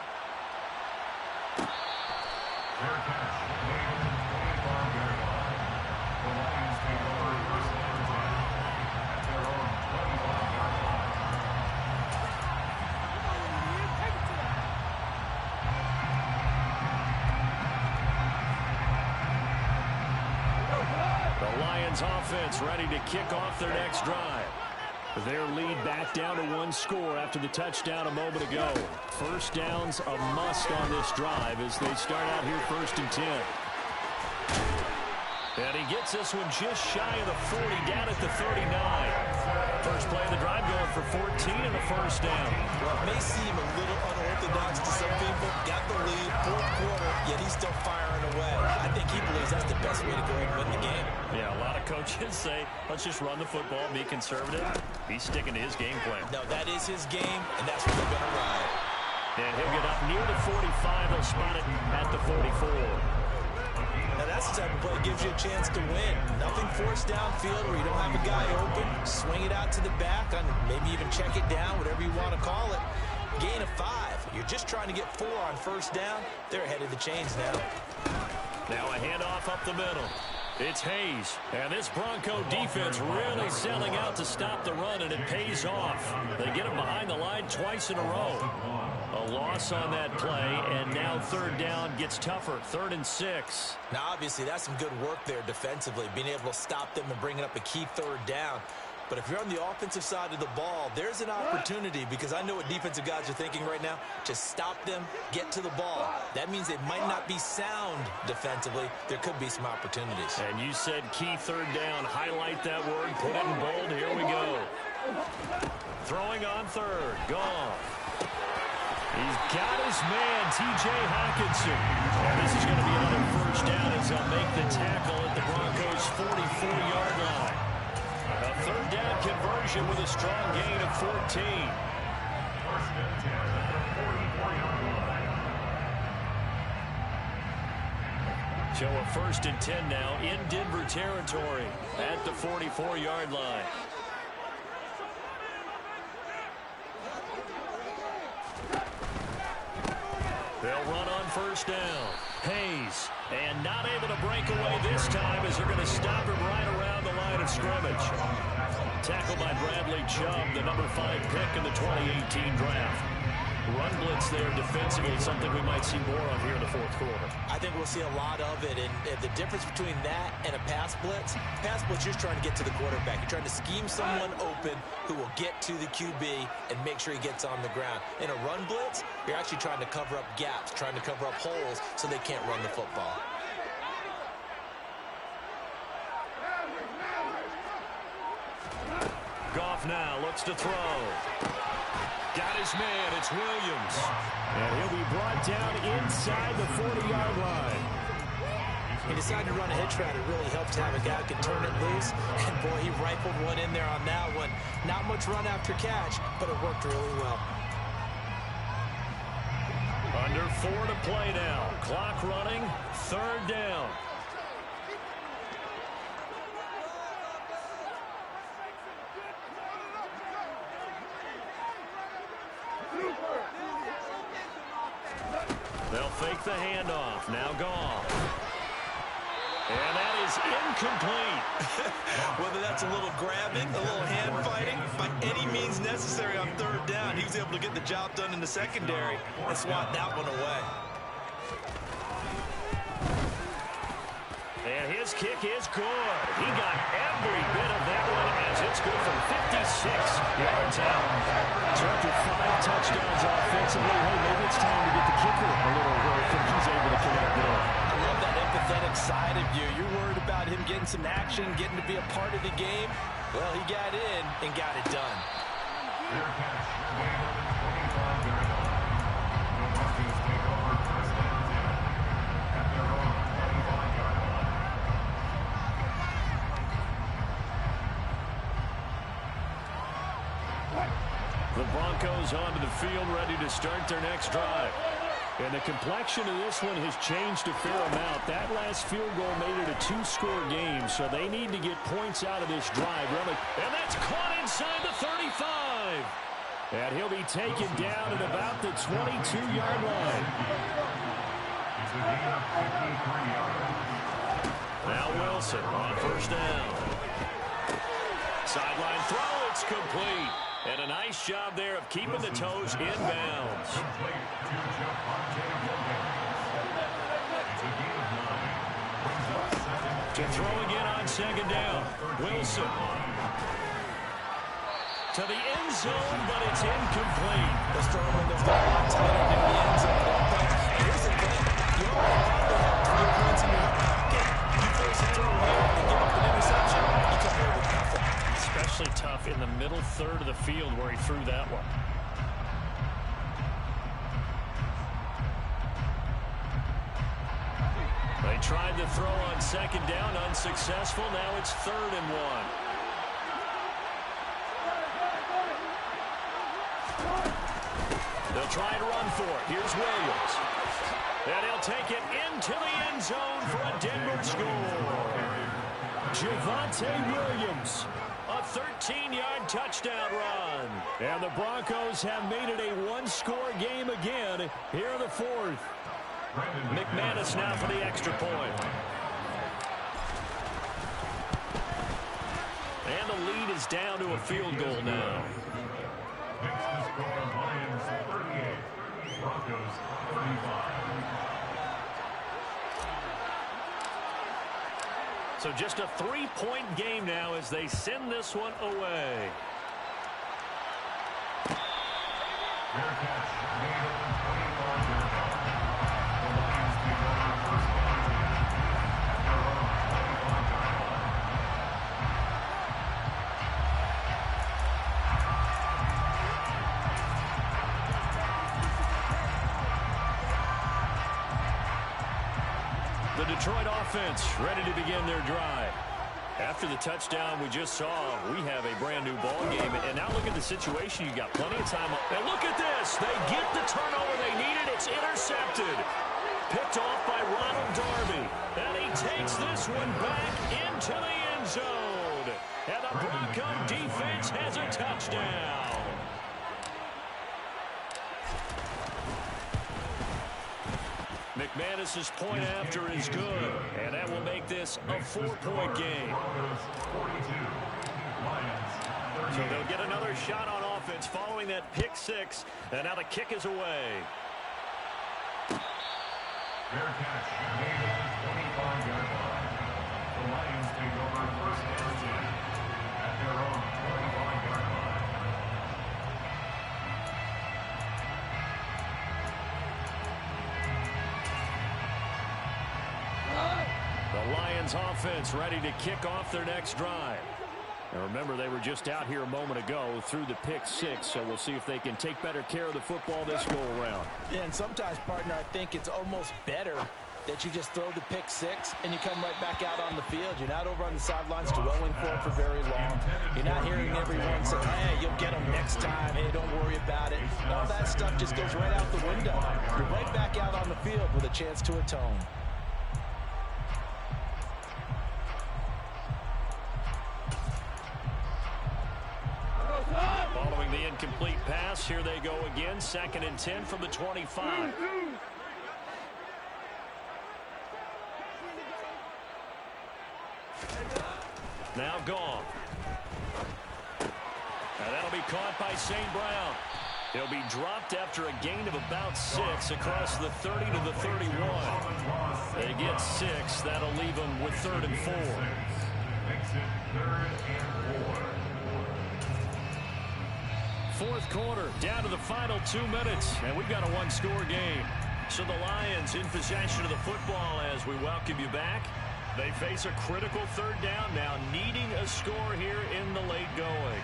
S3: Lions offense ready to kick off their next drive. Their lead back down to 1 score after the touchdown a moment ago. First down's a must on this drive as they start out here 1st and 10. And he gets this one just shy of the 40, down at the 39. First play of the drive going for 14 and a first down.
S4: Well, it may seem a little unorthodox to some people. Got the lead, 4th quarter, yet he's still firing away. I think he believes that's the best way to go and win the game.
S3: Yeah, a lot of coaches say, let's just run the football, be conservative. He's sticking to his game plan.
S4: No, that is his game, and that's what they're going to ride.
S3: And he'll get up near the 45. He'll spot it at the 44.
S4: Now that's the type of play that gives you a chance to win. Nothing forced downfield where you don't have a guy open. Swing it out to the back, on maybe even check it down, whatever you want to call it. Gain of 5. You're just trying to get 4 on first down. They're ahead of the chains now.
S3: Now a handoff up the middle. It's Hayes. And this Bronco defense really selling out to stop the run, and it pays off. They get him behind the line twice in a row. A loss on that play, and now 3rd down gets tougher. 3rd and 6.
S4: Now, obviously, that's some good work there defensively, being able to stop them and bringing up a key 3rd down. But if you're on the offensive side of the ball, there's an opportunity, because I know what defensive guys are thinking right now. Just stop them, get to the ball. That means they might not be sound defensively. There could be some opportunities.
S3: And you said key 3rd down. Highlight that word. Put it in bold. Here we go. Throwing on 3rd. Gone. He's got his man, T.J. Hawkinson. And this is going to be another first down as they'll make the tackle at the Broncos' 44-yard line. A 3rd down conversion with a strong gain of 14. So a 1st and 10 now in Denver territory at the 44-yard line. They'll run on first down. Hayes, and not able to break away this time as they're going to stop him right around the line of scrimmage. Tackled by Bradley Chubb, the number 5 pick in the 2018 draft. Run blitz there defensively, something we might see more of here in the 4th quarter.
S4: I think we'll see a lot of it, and the difference between that and a pass blitz, you're just trying to get to the quarterback. You're trying to scheme someone open who will get to the QB and make sure he gets on the ground. In a run blitz, you're actually trying to cover up gaps, trying to cover up holes so they can't run the football.
S3: Goff now looks to throw. Got his man, it's Williams. And he'll be brought down inside the 40-yard line.
S4: He decided to run a hitch route. It really helped to have a guy who can turn it loose. And boy, he rifled one in there on that one. Not much run after catch, but it worked really well.
S3: Under 4 to play now. Clock running, 3rd down. They'll fake the handoff. Now Goff. And that is incomplete.
S4: Whether that's a little grabbing, a little hand fighting, by any means necessary on 3rd down, he was able to get the job done in the secondary and swat that one away.
S3: And his kick is good. He got every bit of that one as it's good from 56 yards out. So after 5 touchdowns offensively, hey, maybe it's time to get the kicker a little work, and he's able to connect there.
S4: I love that empathetic side of you. You're worried about him getting some action, getting to be a part of the game. Well, he got in and got it done.
S3: The Broncos onto the field, ready to start their next drive. And the complexion of this one has changed a fair amount. That last field goal made it a 2-score game, so they need to get points out of this drive. And that's caught inside the 35. And he'll be taken down at about the 22-yard line. Now Wilson on first down. Sideline throw, it's complete. And a nice job there of keeping the toes inbounds. To throw again on second down. Wilson. To the end zone, but it's incomplete.
S4: Those throw windows get a lot tighter near the end zone, don't they? And here's the thing. You already probably have 3 points in your hip pocket. You force a throw here and give up an interception, you come away with nothing.
S3: Especially tough in the middle third of the field where he threw that one. They tried to throw on second down, unsuccessful. Now it's 3rd and 1. They'll try and run for it. Here's Williams. And he'll take it into the end zone for a Denver score. Javonte Williams, a 13-yard touchdown run. And the Broncos have made it a one-score game again here in the 4th. McManus now for the extra point. And the lead is down to a field goal now.
S7: Next to score, Lions 38, Broncos 35.
S3: So just a 3-point game now as they send this one away.
S7: Fair catch made at the 25-yard line. The Lions take over first down again at their own 25-yard line.
S3: The Detroit offense ready to begin their drive. After the touchdown we just saw, we have a brand new ball game. And now look at the situation. You got plenty of time. And look at this. They get the turnover they needed. It's intercepted. Picked off by Ronald Darby. And he takes this one back into the end zone. And the Bronco defense has a touchdown. McManus's point after is good, and that will make this a 4-point game. So they'll get another shot on offense following that pick 6, and now the kick is away.
S7: Fair catch made at the 25-yard line. The Lions take over first down again at their own 25-yard line.
S3: The Lions offense ready to kick off their next drive. And remember, they were just out here a moment ago through the pick 6, so we'll see if they can take better care of the football this go-around.
S4: Yeah, and sometimes, partner, I think it's almost better that you just throw the pick 6 and you come right back out on the field. You're not over on the sidelines dwelling for it for very long. You're not hearing everyone say, hey, you'll get them next time. Hey, don't worry about it. All that stuff just goes right out the window. You're right back out on the field with a chance to atone.
S3: Following the incomplete pass, here they go again. 2nd and 10 from the 25. Now gone. And that'll be caught by St. Brown. He'll be dropped after a gain of about 6 across the 30 to the 31. They get 6. That'll leave them with 3rd and 4.
S7: Makes it 3rd and 4.
S3: 4th quarter, down to the final 2 minutes, and we've got a one-score game. So the Lions in possession of the football as we welcome you back. They face a critical 3rd down now, needing a score here in the late going.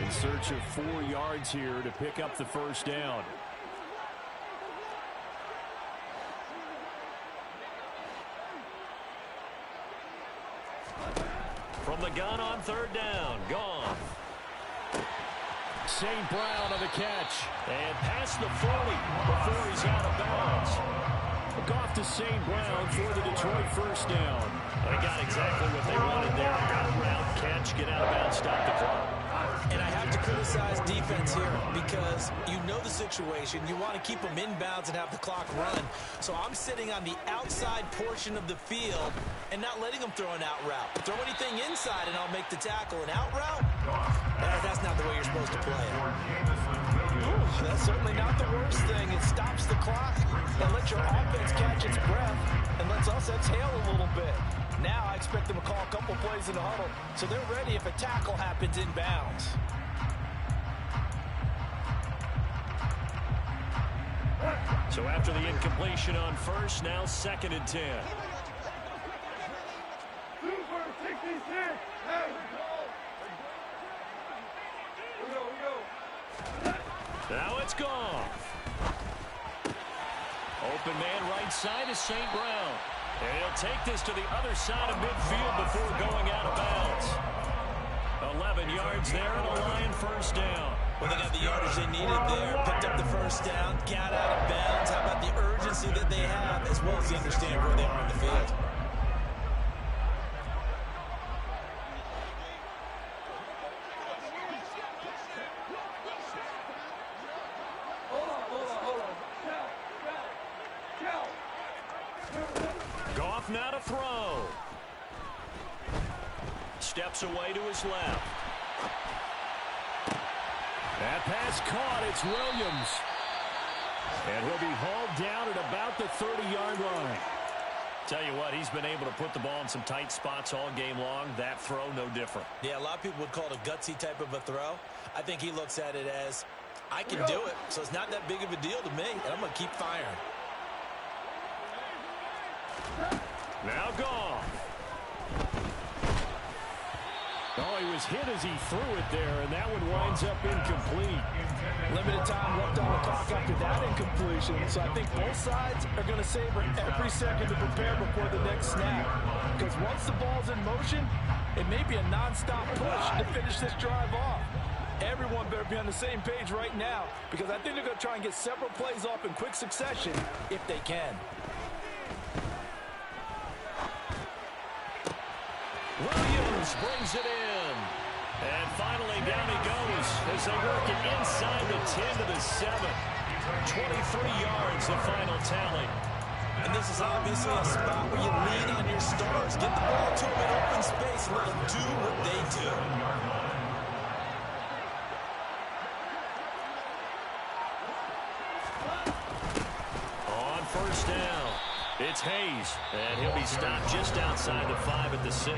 S3: In search of 4 yards here to pick up the 1st down. From the gun on 3rd down, gone. St. Brown on the catch. And past the 40 before he's out of bounds. Look off to St. Brown for the Detroit 1st down. They got exactly what they wanted there. Got around, catch, get out of bounds, stop the clock.
S4: And I have to criticize defense here because you know the situation. You want to keep them inbounds and have the clock run. So I'm sitting on the outside portion of the field and not letting them throw an out route. Throw anything inside and I'll make the tackle. An out route? That's not the way you're supposed to play it. That's certainly not the worst thing. It stops the clock and lets your offense catch its breath and lets us exhale a little bit. Now I expect them to call a couple plays in the huddle so they're ready if a tackle happens inbounds.
S3: So after the incompletion on first, now 2nd and 10.
S7: Super 66.
S3: Now it's gone. Open man right side is St. Brown. And he'll take this to the other side of midfield before going out of bounds. 11 yards there and a Lion first down.
S4: Well, they got the yardage they needed there. Picked up the first down, got out of bounds. How about the urgency that they have as well as they understand where they are on the field?
S3: Goff now to throw. Steps away to his left. That pass caught. It's Williams. And he'll be hauled down at about the 30-yard line. Tell you what, he's been able to put the ball in some tight spots all game long. That throw, no different.
S4: Yeah, a lot of people would call it a gutsy type of a throw. I think he looks at it as, I can do it, so it's not that big of a deal to me, and I'm going to keep firing.
S3: Now Goff. Oh, he was hit as he threw it there, and that one winds up incomplete.
S4: Limited time left on the clock after that incompletion, so I think both sides are going to savor every second to prepare before the next snap. Because once the ball's in motion, it may be a non-stop push to finish this drive off. Everyone better be on the same page right now, because I think they're going to try and get several plays off in quick succession if they can.
S3: Williams brings it in. And finally down he goes as they work it inside the 10 to the 7. 23 yards the final tally.
S4: And this is obviously a spot where you lean on your stars. Get the ball to them in open space and let them do what they do.
S3: On first down, it's Hayes, and he'll be stopped just outside the 5 at the 6.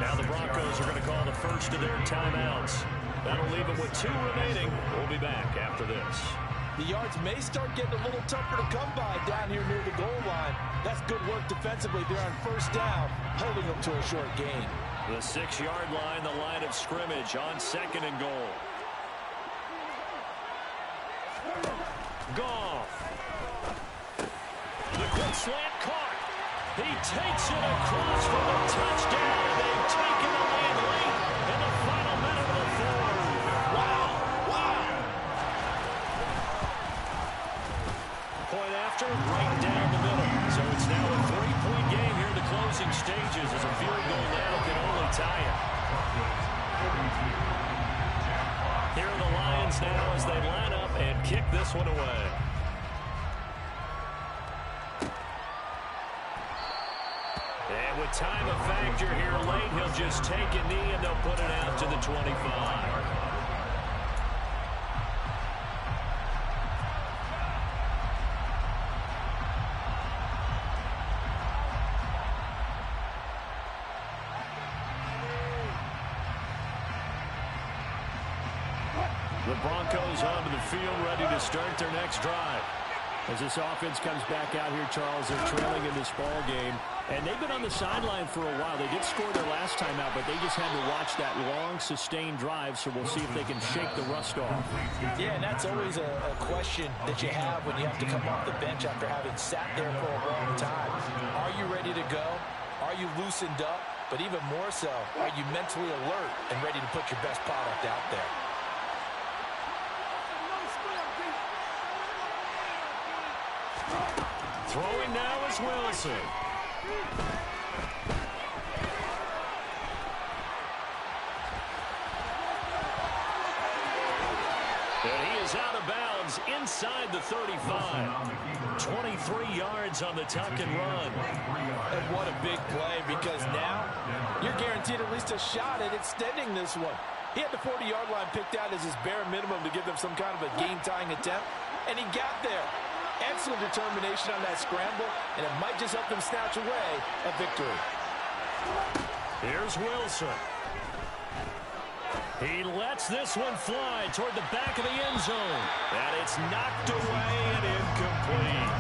S3: Now the Broncos are going to call the first of their timeouts. That'll leave them with 2 remaining. We'll be back after this.
S4: The yards may start getting a little tougher to come by down here near the goal line. That's good work defensively there on first down, holding them to a short gain.
S3: The 6-yard line, the line of scrimmage on 2nd and goal. Goff. The quick slant caught. He takes it across for the touchdown. They've taken the lead late in the final minute of the 4th. Wow. Point after, right down the middle. So it's now a 3-point game here in the closing stages as a field goal now can only tie it. Here are the Lions now as they line up and kick this one away. And with time a factor here late, he'll just take a knee and they'll put it out to the 25. The Broncos onto the field, ready to start their next drive. As this offense comes back out here, Charles, they're trailing in this ball game. And they've been on the sideline for a while. They did score their last time out, but they just had to watch that long, sustained drive, so we'll see if they can shake the rust off.
S4: Yeah, and that's always a question that you have when you have to come off the bench after having sat there for a long time. Are you ready to go? Are you loosened up? But even more so, are you mentally alert and ready to put your best product out there?
S3: Throwing now is Wilson. And he is out of bounds inside the 35. 23 yards on the tuck and run.
S4: And what a big play, because now you're guaranteed at least a shot at extending this one. He had the 40-yard line picked out as his bare minimum to give them some kind of a game-tying attempt, and he got there. Excellent determination on that scramble, and it might just help them snatch away a victory.
S3: Here's Wilson. He lets this one fly toward the back of the end zone. And it's knocked away and incomplete.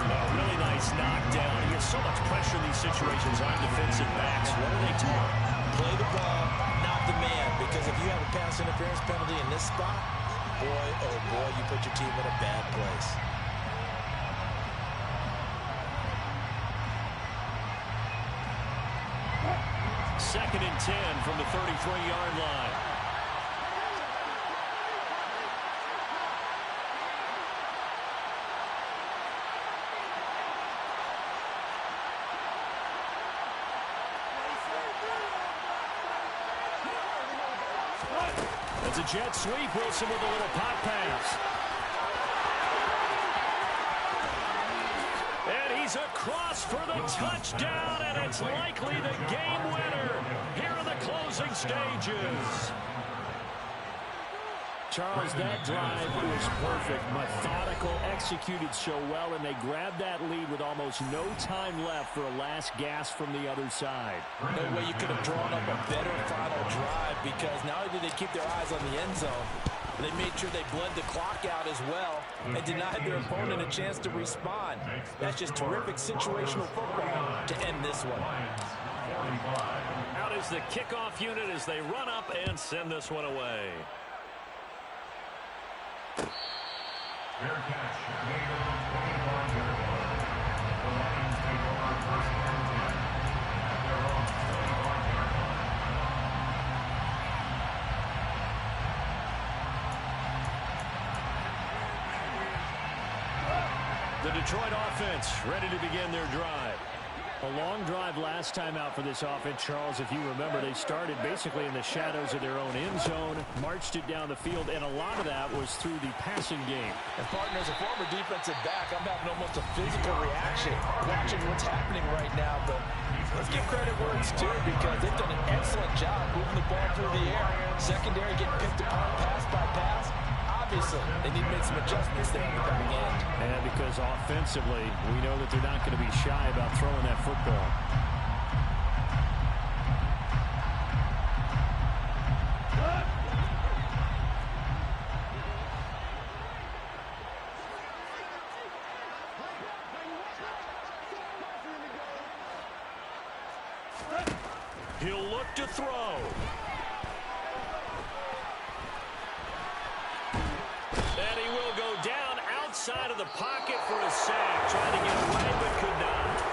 S3: A really nice knockdown. He gets so much pressure in these situations on defensive backs. What are they taught?
S4: Play the ball, not the man. Because if you have a pass interference penalty in this spot, boy, oh boy, you put your team in a bad place.
S3: Second and 10 from the 33-yard line. That's a jet sweep. Wilson with a little pop pass. And he's across for the touchdown, and it's likely the game winner here in the closing stages. Charles, that drive was perfect. Methodical, executed so well, and they grabbed that lead with almost no time left for a last gasp from the other side.
S4: No way you could have drawn up a better final drive, because not only did they keep their eyes on the end zone, they made sure they bled the clock out as well and denied their opponent a chance to respond. That's just terrific situational football to end this one.
S3: Out is the kickoff unit as they run up and send this one away.
S7: Fair catch. Made over 25-yard line. The Lions take over first and 10 at their own 25-yard line.
S3: The Detroit offense ready to begin their drive. A long drive last time out for this offense, Charles. If you remember, they started basically in the shadows of their own end zone, marched it down the field, and a lot of that was through the passing game.
S4: And partner, as a former defensive back, I'm having almost a physical reaction watching what's happening right now. But let's give credit where it's due, because they've done an excellent job moving the ball through the air. Secondary getting picked apart pass by pass. Obviously, they need to make some adjustments there in the back end.
S3: And because offensively, we know that they're not going to be shy about throwing that football. He'll look to throw. And he will go down outside of the pocket for a sack. Trying to get away, but could not.